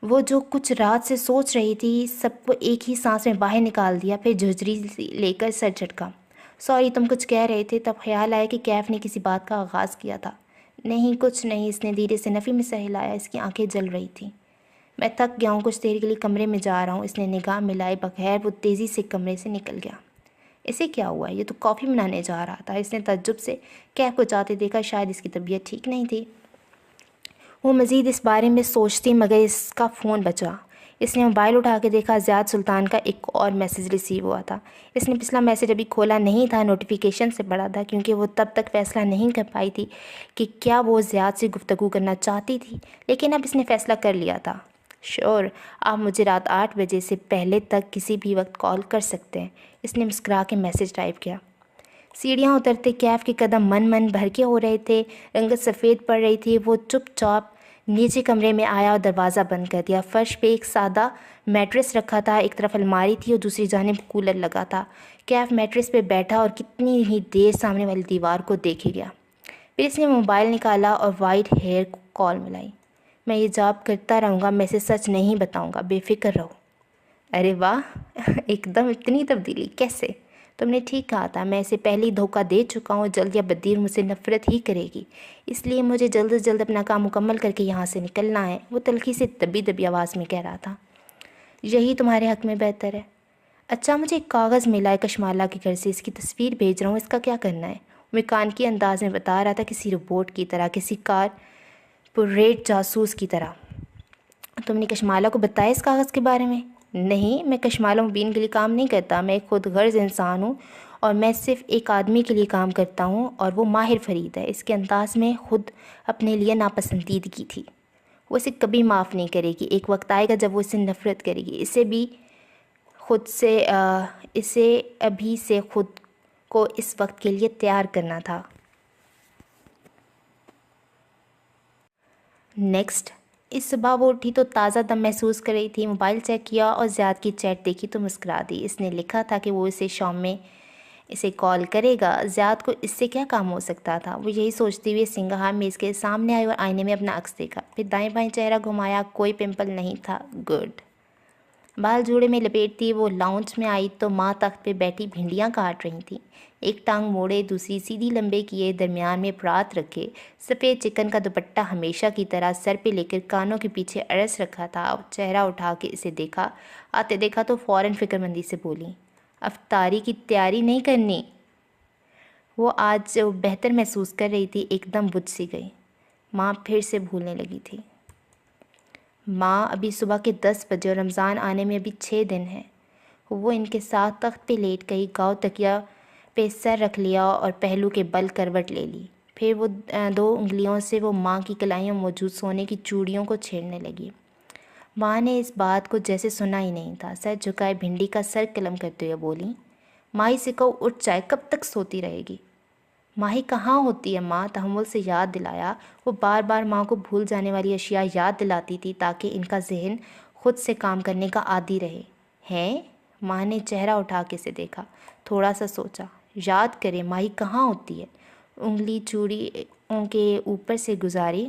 وہ جو کچھ رات سے سوچ رہی تھی، سب کو ایک ہی سانس میں باہر نکال دیا، پھر جھجری لے کر سر جھٹکا۔ سوری، تم کچھ کہہ رہے تھے؟ تب خیال آیا کہ کیف نے کسی بات کا آغاز کیا تھا۔ نہیں کچھ نہیں، اس نے دھیرے سے نفی میں سر ہلایا۔ اس کی آنکھیں جل رہی تھیں۔ میں تھک گیا ہوں، کچھ دیر کے لیے کمرے میں جا رہا ہوں۔ اس نے نگاہ ملائے بغیر وہ تیزی سے کمرے سے نکل گیا۔ اسے کیا ہوا؟ یہ تو کافی بنانے جا رہا تھا۔ اس نے تعجب سے کیف کو جاتے دیکھا، شاید اس کی طبیعت ٹھیک نہیں تھی۔ وہ مزید اس بارے میں سوچتی مگر اس کا فون بجا۔ اس نے موبائل اٹھا کے دیکھا، زیاد سلطان کا ایک اور میسیج ریسیو ہوا تھا۔ اس نے پچھلا میسیج ابھی کھولا نہیں تھا، نوٹیفیکیشن سے پڑھا تھا، کیونکہ وہ تب تک فیصلہ نہیں کر پائی تھی کہ کیا وہ زیاد سے گفتگو کرنا چاہتی تھی، لیکن اب اس نے فیصلہ کر لیا تھا۔ شور، آپ مجھے رات 8 بجے سے پہلے تک کسی بھی وقت کال کر سکتے ہیں۔ اس نے مسکرا کے میسیج ٹائپ کیا۔ سیڑھیاں اترتے کیف کے قدم من بھرکے ہو رہے تھے، رنگت سفید پڑ رہی تھی۔ وہ چپ چاپ نیچے کمرے میں آیا اور دروازہ بند کر دیا۔ فرش پہ ایک سادہ میٹرس رکھا تھا، ایک طرف الماری تھی اور دوسری جانب کولر لگا تھا۔ کیف میٹرس پہ بیٹھا اور کتنی ہی دیر سامنے والی دیوار کو دیکھے گیا۔ پھر اس نے موبائل نکالا اور وائٹ ہیئر کو کال ملائی۔ میں یہ جاب کرتا رہوں گا، میں اسے سچ نہیں بتاؤں گا، بے فکر رہو۔ ارے واہ، ایک دم اتنی تبدیلی کیسے؟ تم نے ٹھیک کہا تھا، میں اسے پہلے ہی دھوکہ دے چکا ہوں، جلد یا بدیر مجھ سے نفرت ہی کرے گی، اس لیے مجھے جلد از جلد اپنا کام مکمل کر کے یہاں سے نکلنا ہے۔ وہ تلخی سے دبی آواز میں کہہ رہا تھا۔ یہی تمہارے حق میں بہتر ہے۔ اچھا، مجھے ایک کاغذ ملا ہے کشمالہ کے گھر سے، اس کی تصویر بھیج رہا ہوں، اس کا کیا کرنا ہے؟ وہ کان کے انداز میں بتا رہا تھا، کسی روبوٹ کی طرح، کسی کارپوریٹ جاسوس کی طرح۔ تم نے کشمالہ کو بتایا اس کاغذ کے بارے میں؟ نہیں، میں کشمالہ مبین کے لیے کام نہیں کرتا، میں ایک خود غرض انسان ہوں اور میں صرف ایک آدمی کے لیے کام کرتا ہوں اور وہ ماہر فرید ہے۔ اس کے انداز میں خود اپنے لیے ناپسندیدگی تھی۔ وہ اسے کبھی معاف نہیں کرے گی، ایک وقت آئے گا جب وہ اسے نفرت کرے گی۔ اسے ابھی سے خود کو اس وقت کے لیے تیار کرنا تھا۔ نیکسٹ، اس صبح وہ اٹھی تو تازہ دم محسوس کر رہی تھی۔ موبائل چیک کیا اور زیاد کی چیٹ دیکھی تو مسکرا دی۔ اس نے لکھا تھا کہ وہ اسے شام میں اسے کال کرے گا۔ زیاد کو اس سے کیا کام ہو سکتا تھا؟ وہ یہی سوچتی ہوئی سنگھا میز کے سامنے آئی اور آئینے میں اپنا عکس دیکھا، پھر دائیں بائیں چہرہ گھمایا، کوئی پمپل نہیں تھا۔ گڈ۔ بال جوڑے میں لپیٹتی وہ لاؤنج میں آئی تو ماں تخت پہ بیٹھی بھنڈیاں کاٹ رہی تھیں، ایک ٹانگ موڑے دوسری سیدھی لمبے کیے، درمیان میں پرات رکھے، سفید چکن کا دوپٹہ ہمیشہ کی طرح سر پہ لے کر کانوں کے پیچھے اڑس رکھا تھا۔ چہرہ اٹھا کے اسے دیکھا، آتے دیکھا تو فوراً فکر مندی سے بولی، افطاری کی تیاری نہیں کرنی؟ وہ آج جو بہتر محسوس کر رہی تھی ایک دم بجھ سی گئی۔ ماں پھر سے بھولنے لگی تھی۔ ماں، ابھی صبح کے 10 بجے اور رمضان آنے میں ابھی 6 دن ہیں۔ وہ ان کے ساتھ تخت پہ لیٹ گئی، گاؤ تکیہ پہ سر رکھ لیا اور پہلو کے بل کروٹ لے لی۔ پھر وہ 2 انگلیوں سے وہ ماں کی کلائیوں میں موجود سونے کی چوڑیوں کو چھیڑنے لگی۔ ماں نے اس بات کو جیسے سنا ہی نہیں تھا، سر جھکائے بھنڈی کا سر قلم کرتے ہوئے بولی، ماہی سے کہو اٹھ جائے، کب تک سوتی رہے گی؟ ماہی کہاں ہوتی ہے ماں؟ تحمل سے یاد دلایا۔ وہ بار بار ماں کو بھول جانے والی اشیاء یاد دلاتی تھی تاکہ ان کا ذہن خود سے کام کرنے کا عادی رہے۔ ہیں؟ ماں نے چہرہ اٹھا کے اسے دیکھا، تھوڑا سا سوچا۔ یاد کرے، ماہی کہاں ہوتی ہے؟ انگلی چوڑیوں کے اوپر سے گزاری۔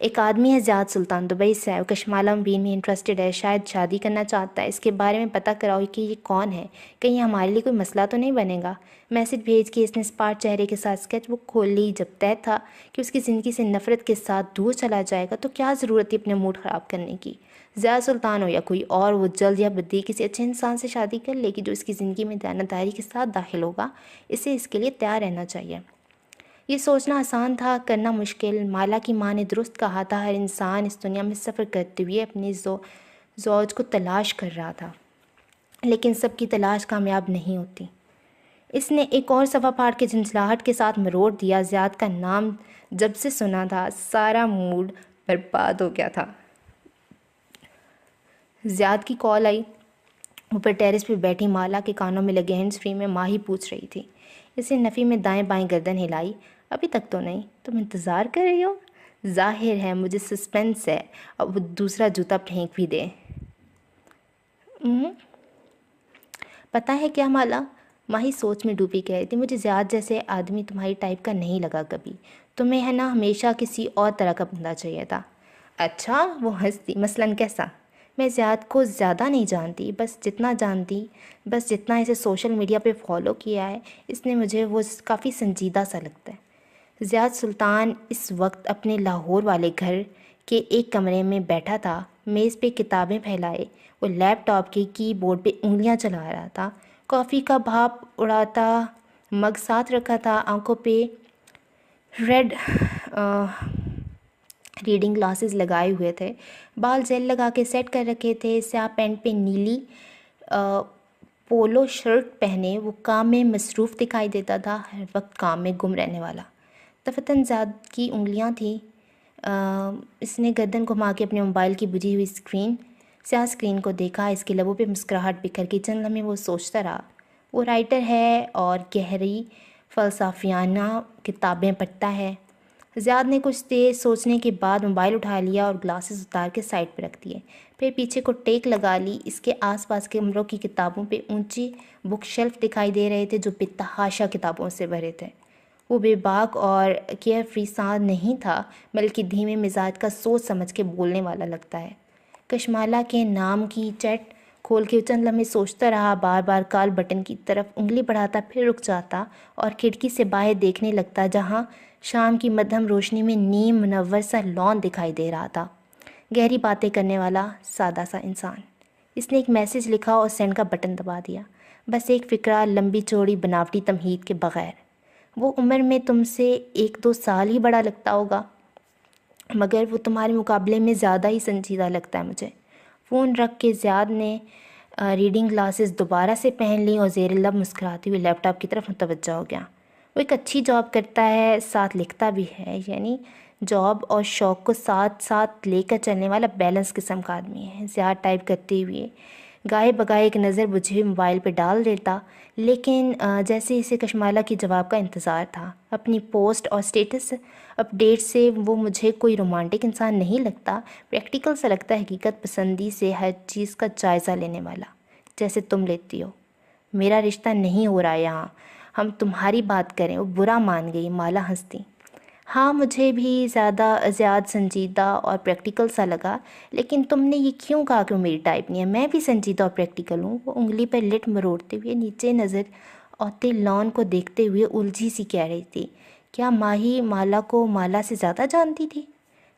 ایک آدمی ہے زیاد سلطان، دبئی سے ہے، وہ کشمالہ مبین میں انٹرسٹڈ ہے، شاید شادی کرنا چاہتا ہے، اس کے بارے میں پتہ کراؤ کہ یہ کون ہے، کہیں ہمارے لیے کوئی مسئلہ تو نہیں بنے گا۔ میسج بھیج کے اس نے اسپاٹ چہرے کے ساتھ اسکیچ بک کھول لی۔ جب طے تھا کہ اس کی زندگی سے نفرت کے ساتھ دور چلا جائے گا تو کیا ضرورت تھی اپنے موڈ خراب کرنے کی۔ زیاد سلطان ہو یا کوئی اور، وہ جلد یا بدی کسی اچھے انسان سے شادی کر لے گی جو اس کی زندگی میں دیانتداری کے ساتھ داخل ہوگا۔ اسے اس کے لیے تیار رہنا چاہیے۔ یہ سوچنا آسان تھا، کرنا مشکل۔ مالا کی ماں نے درست کہا تھا، ہر انسان اس دنیا میں سفر کرتے ہوئے اپنے زوج کو تلاش کر رہا تھا، لیکن سب کی تلاش کامیاب نہیں ہوتی۔ اس نے ایک اور صفحہ پھاڑ کے جھنجھلاہٹ کے ساتھ مروڑ دیا۔ زیاد کا نام جب سے سنا تھا سارا موڈ برباد ہو گیا تھا۔ زیاد کی کال آئی۔ اوپر ٹیرس پہ بیٹھی مالا کے کانوں میں لگے ہینڈز فری میں ماہی پوچھ رہی تھی۔ اسے نفی میں دائیں بائیں گردن ہلائی۔ ابھی تک تو نہیں؟ تم انتظار کر رہی ہو؟ ظاہر ہے مجھے سسپینس ہے۔ اب وہ دوسرا جوتا پھینک بھی دے۔ پتہ ہے کیا مالا؟ ماہی سوچ میں ڈوبی کہہ رہی تھی، مجھے زیاد جیسے آدمی تمہاری ٹائپ کا نہیں لگا کبھی۔ تمہیں ہے نا ہمیشہ کسی اور طرح کا بندہ چاہیے تھا۔ اچھا، وہ ہنستی۔ مثلاً کیسا؟ میں زیاد کو زیادہ نہیں جانتی، بس جتنا اسے سوشل میڈیا پہ فالو کیا ہے اس نے مجھے وہ کافی سنجیدہ سا لگتا ہے۔ زیاد سلطان اس وقت اپنے لاہور والے گھر کے ایک کمرے میں بیٹھا تھا، میز پہ کتابیں پھیلائے وہ لیپ ٹاپ کے کی بورڈ پہ انگلیاں چلا رہا تھا، کافی کا بھاپ اڑاتا مگ ساتھ رکھا تھا، آنکھوں پہ ریڈ ریڈنگ گلاسز لگائے ہوئے تھے، بال جیل لگا کے سیٹ کر رکھے تھے، سیاہ پینٹ پہ نیلی پولو شرٹ پہنے وہ کام میں مصروف دکھائی دیتا تھا، ہر وقت کام میں گم رہنے والا۔ دفتن زیاد کی انگلیاں تھیں۔ اس نے گردن گھما کے اپنے موبائل کی بجھی ہوئی سیاہ اسکرین کو دیکھا۔ اس کے لبوں پہ مسکراہٹ بکھر کے چند لمحے وہ سوچتا رہا۔ وہ رائٹر ہے اور گہری فلسفیانہ کتابیں پڑھتا ہے۔ زیاد نے کچھ دیر سوچنے کے بعد موبائل اٹھا لیا اور گلاسز اتار کے سائڈ پہ رکھ دیے، پھر پیچھے کو ٹیک لگا لی۔ اس کے آس پاس کے کمروں کی کتابوں پہ اونچی بک شیلف دکھائی دے رہے تھے جو بے تحاشا کتابوں سے بھرے تھے۔ وہ بے باک اور کیئر فری سا نہیں تھا، بلکہ دھیمے مزاج کا، سوچ سمجھ کے بولنے والا لگتا ہے۔ کشمالہ کے نام کی چیٹ کھول کے چند لمحے سوچتا رہا، بار بار کال بٹن کی طرف انگلی بڑھاتا، پھر رک جاتا اور کھڑکی سے باہر دیکھنے لگتا جہاں شام کی مدھم روشنی میں نیم منور سا لان دکھائی دے رہا تھا۔ گہری باتیں کرنے والا سادہ سا انسان۔ اس نے ایک میسج لکھا اور سینڈ کا بٹن دبا دیا۔ بس ایک فقرہ، لمبی چوڑی بناوٹی تمہید کے بغیر۔ وہ عمر میں تم سے 1-2 سال ہی بڑا لگتا ہوگا، مگر وہ تمہارے مقابلے میں زیادہ ہی سنجیدہ لگتا ہے مجھے۔ فون رکھ کے زیاد نے ریڈنگ گلاسز دوبارہ سے پہن لی اور زیر لب مسکراتے ہوئے لیپ ٹاپ کی طرف متوجہ ہو گیا۔ وہ ایک اچھی جاب کرتا ہے، ساتھ لکھتا بھی ہے، یعنی جاب اور شوق کو ساتھ ساتھ لے کر چلنے والا بیلنس قسم کا آدمی ہے۔ زیاد ٹائپ کرتے ہوئے گائے بگائے ایک نظر بجھے ہوئے موبائل پہ ڈال دیتا، لیکن جیسے اسے کشمالہ کی جواب کا انتظار تھا۔ اپنی پوسٹ اور سٹیٹس اپڈیٹ سے وہ مجھے کوئی رومانٹک انسان نہیں لگتا، پریکٹیکل سا لگتا ہے، حقیقت پسندی سے ہر چیز کا جائزہ لینے والا، جیسے تم لیتی ہو۔ میرا رشتہ نہیں ہو رہا یہاں، ہم تمہاری بات کریں۔ وہ برا مان گئی۔ مالا ہنستی۔ ہاں مجھے بھی زیاد سنجیدہ اور پریکٹیکل سا لگا، لیکن تم نے یہ کیوں کہا کہ وہ میری ٹائپ نہیں ہے؟ میں بھی سنجیدہ اور پریکٹیکل ہوں۔ وہ انگلی پر لٹ مروڑتے ہوئے نیچے نظر آتے لان کو دیکھتے ہوئے الجھی سی کہہ رہی تھی، کیا ماہی مالا کو مالا سے زیادہ جانتی تھی؟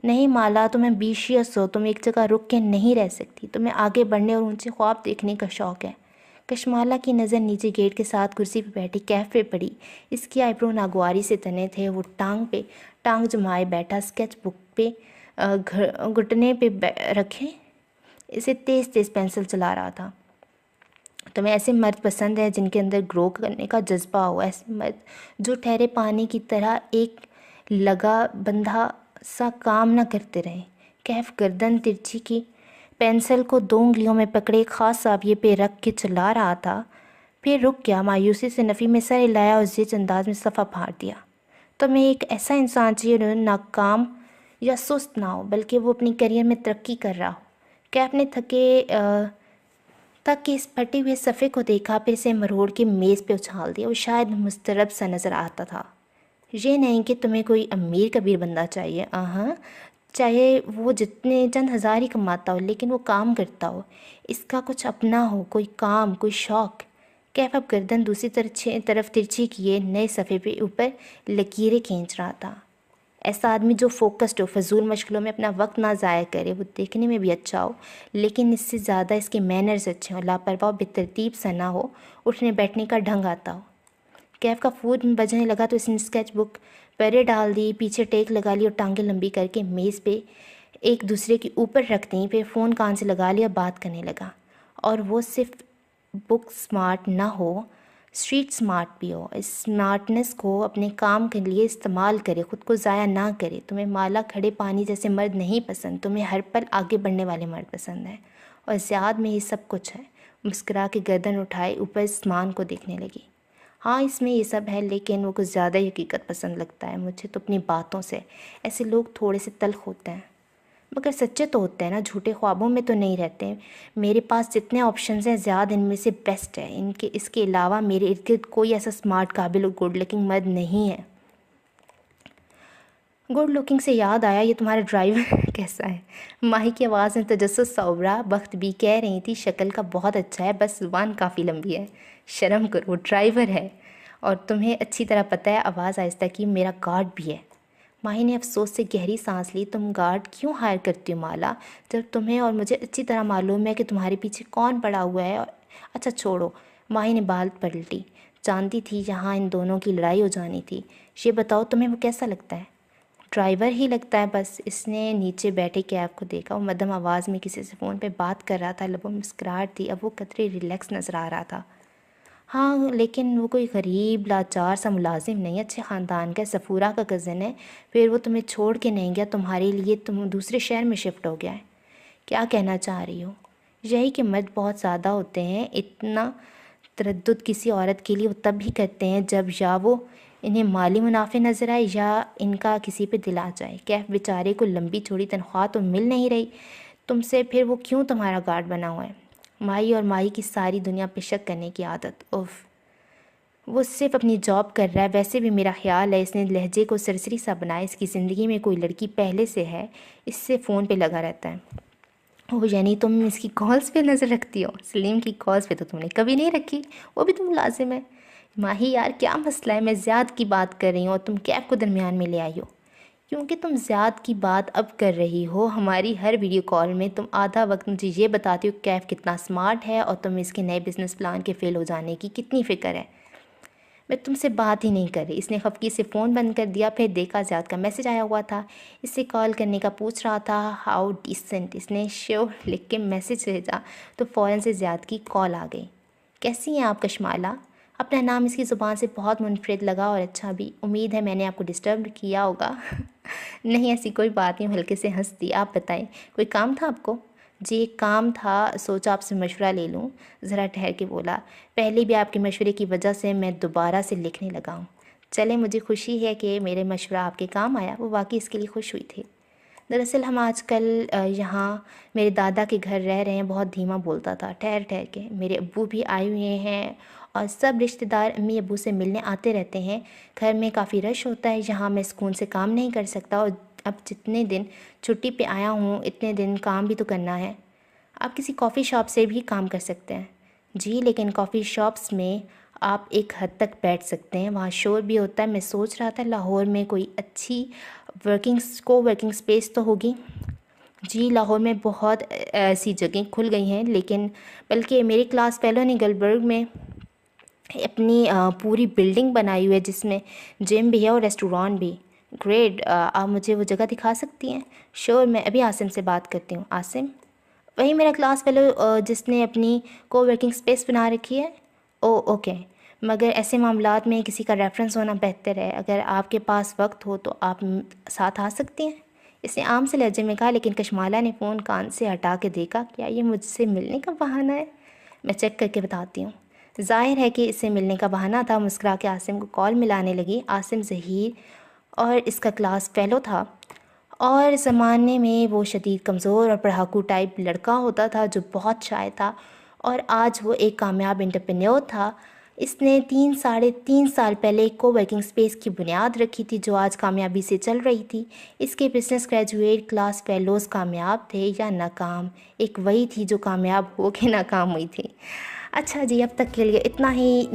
نہیں مالا، تم ایمبیشیس ہو، تم ایک جگہ رک کے نہیں رہ سکتی، تمہیں آگے بڑھنے اور اونچے خواب دیکھنے کا شوق ہے۔ کشمالہ کی نظر نیچے گیٹ کے ساتھ کرسی پہ بیٹھی کیف پہ پڑی۔ اس کی آئی برو ناگواری سے تنے تھے۔ وہ ٹانگ جمائے بیٹھا، اسکیچ بک پہ گھٹنے پہ رکھے اسے تیز تیز پینسل چلا رہا تھا۔ تمہیں ایسے مرد پسند ہے جن کے اندر گرو کرنے کا جذبہ ہو، ایسے مرد جو ٹھہرے پانی کی طرح ایک لگا بندھا سا کام نہ کرتے رہیں۔ کیف گردن ترچھی کی پینسل کو 2 انگلیوں میں پکڑے ایک خاص زاویے پہ رکھ کے چلا رہا تھا، پھر رک گیا، مایوسی سے نفی میں سر ہلایا اور زچ انداز میں صفحہ پھاڑ دیا۔ تمہیں ایک ایسا انسان چاہیے جو ناکام یا سست نہ ہو، بلکہ وہ اپنی کیریئر میں ترقی کر رہا ہو۔ کیف نے تک کے اس پھٹے ہوئے صفحے کو دیکھا، پھر اسے مروڑ کے میز پہ اچھال دیا۔ وہ شاید مضطرب سا نظر آتا تھا۔ یہ نہیں کہ تمہیں کوئی امیر کبیر بندہ چاہیے، چاہے وہ جتنے چند ہزار ہی کماتا ہو لیکن وہ کام کرتا ہو، اس کا کچھ اپنا ہو، کوئی کام، کوئی شوق۔ کیف اب گردن دوسری طرف ترچھی کیے نئے صفحے پہ اوپر لکیریں کھینچ رہا تھا۔ ایسا آدمی جو فوکسڈ ہو، فضول مشغلوں میں اپنا وقت نہ ضائع کرے، وہ دیکھنے میں بھی اچھا ہو لیکن اس سے زیادہ اس کے مینرز اچھے ہوں، لاپرواہ بے ترتیب سا نہ ہو، اٹھنے بیٹھنے کا ڈھنگ آتا ہو۔ کیف کا فون بجنے لگا تو اس نے اسکیچ بک پرے ڈال دی، پیچھے ٹیک لگا لی اور ٹانگیں لمبی کر کے میز پہ ایک دوسرے کے اوپر رکھ دیں، پھر فون کان سے لگا لیا، بات کرنے لگا۔ اور وہ صرف بک سمارٹ نہ ہو، اسٹریٹ سمارٹ بھی ہو۔ اس سمارٹنس کو اپنے کام کے لیے استعمال کرے، خود کو ضائع نہ کرے۔ تمہیں مالا کھڑے پانی جیسے مرد نہیں پسند، تمہیں ہر پل آگے بڑھنے والے مرد پسند ہیں، اور زیاد میں یہ سب کچھ ہے۔ مسکرا کے گردن اٹھائے اوپر اسمان کو دیکھنے لگی۔ ہاں اس میں یہ سب ہے لیکن وہ کچھ زیادہ ہی حقیقت پسند لگتا ہے مجھے تو اپنی باتوں سے۔ ایسے لوگ تھوڑے سے تلخ ہوتے ہیں مگر سچے تو ہوتے ہیں نا، جھوٹے خوابوں میں تو نہیں رہتے۔ میرے پاس جتنے آپشنز ہیں زیاد ان میں سے بیسٹ ہے، اس کے علاوہ میرے ارد گرد کوئی ایسا سمارٹ، قابل اور گڈ لکنگ مرد نہیں ہے۔ گڈ لکنگ سے یاد آیا، یہ تمہارا ڈرائیور کیسا ہے؟ ماہی کی آواز میں تجسس سا ابھرا۔ بخت بھی کہہ رہی تھی شکل کا بہت اچھا ہے، بس زبان کافی لمبی ہے۔ شرم کرو، ڈرائیور ہے، اور تمہیں اچھی طرح پتہ ہے۔ آواز آہستہ کی، میرا گارڈ بھی ہے۔ ماہی نے افسوس سے گہری سانس لی۔ تم گارڈ کیوں ہائر کرتی ہو مالا، جب تمہیں اور مجھے اچھی طرح معلوم ہے کہ تمہارے پیچھے کون پڑا ہوا ہے؟ اچھا چھوڑو، ماہی نے بال پلٹی۔ جانتی تھی یہاں ان دونوں کی لڑائی ہو جانی تھی۔ یہ بتاؤ تمہیں وہ کیسا لگتا ہے؟ ڈرائیور ہی لگتا ہے بس۔ اس نے نیچے بیٹھے کیف کو دیکھا، وہ مدھم آواز میں کسی سے فون پہ بات کر رہا تھا، لبوں میں مسکراہٹ تھی، اب وہ قدرے ریلیکس نظر آ رہا تھا۔ ہاں لیکن وہ کوئی غریب لاچار سا ملازم نہیں، اچھے خاندان کا، صفورہ کا کزن ہے۔ پھر وہ تمہیں چھوڑ کے نہیں گیا، تمہارے لیے تم دوسرے شہر میں شفٹ ہو گیا ہے۔ کیا کہنا چاہ رہی ہو؟ یہی کہ مرد بہت زیادہ ہوتے ہیں، اتنا تردد کسی عورت کے لیے وہ تب ہی کرتے ہیں جب یا وہ انہیں مالی منافع نظر آئے یا ان کا کسی پہ دل آ جائے۔ کیف بیچارے کو لمبی چوڑی تنخواہ تو مل نہیں رہی تم سے، پھر وہ کیوں تمہارا گارڈ بنا ہوا ہے؟ ماہی اور ماہی کی ساری دنیا پہ شک کرنے کی عادت، اف، وہ صرف اپنی جاب کر رہا ہے۔ ویسے بھی میرا خیال ہے اس نے لہجے کو سرسری سا بنایا، اس کی زندگی میں کوئی لڑکی پہلے سے ہے، اس سے فون پہ لگا رہتا ہے۔ وہ یعنی تم اس کی کالز پہ نظر رکھتی ہو؟ سلیم کی کالز پہ تو تم نے کبھی نہیں رکھی، وہ بھی تم لازم ہے۔ ماہی یار کیا مسئلہ ہے؟ میں زیاد کی بات کر رہی ہوں اور تم کیف کو درمیان میں لے آئی ہو، کیونکہ تم زیاد کی بات اب کر رہی ہو۔ ہماری ہر ویڈیو کال میں تم آدھا وقت مجھے یہ بتاتی ہو کیف کتنا سمارٹ ہے اور تمہیں اس کے نئے بزنس پلان کے فیل ہو جانے کی کتنی فکر ہے۔ میں تم سے بات ہی نہیں کر رہی۔ اس نے خفگی سے فون بند کر دیا، پھر دیکھا زیاد کا میسج آیا ہوا تھا، اس سے کال کرنے کا پوچھ رہا تھا۔ ہاؤ ڈیسنٹ، اس نے شیور لکھ کے میسج بھیجا تو فوراً سے زیاد کی کال آ گئی۔ کیسی ہیں آپ کشمالہ؟ اپنا نام اس کی زبان سے بہت منفرد لگا اور اچھا بھی۔ امید ہے میں نے آپ کو ڈسٹرب کیا ہوگا۔ نہیں ایسی کوئی بات نہیں، ہلکے سے ہنس دی۔ آپ بتائیں کوئی کام تھا آپ کو؟ جی ایک کام تھا، سوچا آپ سے مشورہ لے لوں۔ ذرا ٹھہر کے بولا، پہلے بھی آپ کے مشورے کی وجہ سے میں دوبارہ سے لکھنے لگا ہوں۔ چلیں مجھے خوشی ہے کہ میرے مشورہ آپ کے کام آیا۔ وہ واقعی اس کے لیے خوش ہوئی تھی۔ دراصل ہم آج کل یہاں میرے دادا کے گھر رہ رہے ہیں۔ بہت دھیما بولتا تھا، ٹھہر ٹھہر کے۔ میرے ابو بھی آئے ہوئے ہیں اور سب رشتہ دار امی ابو سے ملنے آتے رہتے ہیں۔ گھر میں کافی رش ہوتا ہے، یہاں میں سکون سے کام نہیں کر سکتا، اور اب جتنے دن چھٹی پہ آیا ہوں اتنے دن کام بھی تو کرنا ہے۔ آپ کسی کافی شاپ سے بھی کام کر سکتے ہیں۔ جی لیکن کافی شاپس میں آپ ایک حد تک بیٹھ سکتے ہیں، وہاں شور بھی ہوتا ہے۔ میں سوچ رہا تھا لاہور میں کوئی اچھی ورکنگ سپیس تو ہوگی۔ جی لاہور میں بہت ایسی جگہیں کھل گئی ہیں، لیکن بلکہ میری کلاس فیلو نے گلبرگ میں اپنی پوری بلڈنگ بنائی ہوئی ہے جس میں جم بھی ہے اور ریسٹوران بھی۔ گریٹ، آپ مجھے وہ جگہ دکھا سکتی ہیں؟ شور، میں ابھی عاصم سے بات کرتی ہوں۔ عاصم؟ وہی میرا کلاس فیلو جس نے اپنی کو ورکنگ سپیس بنا رکھی ہے۔ او اوکے، مگر ایسے معاملات میں کسی کا ریفرنس ہونا بہتر ہے۔ اگر آپ کے پاس وقت ہو تو آپ ساتھ آ سکتی ہیں، اس نے عام سے لہجے میں کہا۔ لیکن کشمالہ نے فون کان سے ہٹا کے دیکھا، کیا یہ مجھ سے ملنے کا بہانہ ہے؟ میں چیک کر کے بتاتی ہوں۔ ظاہر ہے کہ اس سے ملنے کا بہانہ تھا۔ مسکرا کے عاصم کو کال ملانے لگی۔ عاصم ظہیر اور اس کا کلاس فیلو تھا، اور زمانے میں وہ شدید کمزور اور پڑھاکو ٹائپ لڑکا ہوتا تھا جو بہت شائع تھا، اور آج وہ ایک کامیاب انٹرپرینیور تھا۔ اس نے 3.5 سال پہلے ایک کو ورکنگ سپیس کی بنیاد رکھی تھی جو آج کامیابی سے چل رہی تھی۔ اس کے بزنس گریجویٹ کلاس فیلوز کامیاب تھے یا ناکام، ایک وہی تھی جو کامیاب ہو کے ناکام ہوئی تھی۔ اچھا جی، اب تک کے لیے اتنا ہی۔